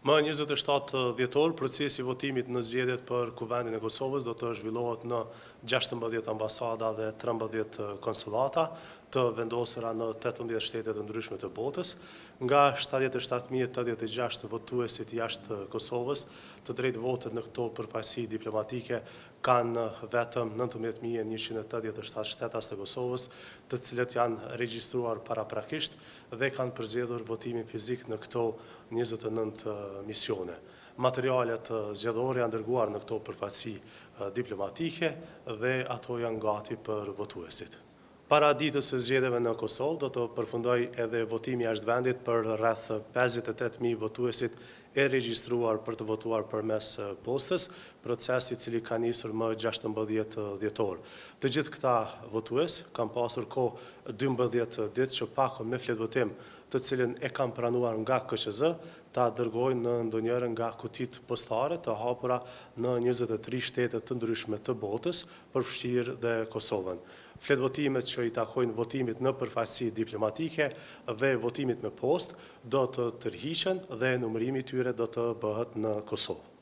Më 27 dhjetor, procesi votimit në zgjedhjet për Kuvendin e Kosovës do të zhvillohet në 16 ambasada dhe 13 konsulata të vendosura në 18 shtete të ndryshme të botës. Nga 77.086 votuesit jashtë Kosovës, të drejtë votët në këto përfaqësi diplomatike kanë vetëm 19.187 shtetas të Kosovës, të cilët janë regjistruar paraprakisht dhe kanë përzgjedhur votimin fizik në këto 29 misione. Materialet zgjedhore janë dërguar në këto përfaqësi diplomatike dhe ato janë gati për votuesit. Para ditës së zgjedhjeve në Kosovë do të përfundoj edhe votimi jashtë vendit për rreth 58.000 votuesit e regjistruar për të votuar përmes postës, proces i cili ka nisur më 16 dhjetor. Të gjithë këta votues kanë pasur kohë 12 ditë që pakon me fletvotim, të cilën e kanë pranuar nga KQZ, ta dërgojnë në ndonjërin nga kutitë postare të hapura në 23 shtete të ndryshme të botës, përfshirë dhe Kosovën. Fletvotimet që i takojnë votimit në përfaqësi diplomatike dhe votimit me postë do të tërhiqen dhe numërimi i tyre do të bëhet në Kosovë.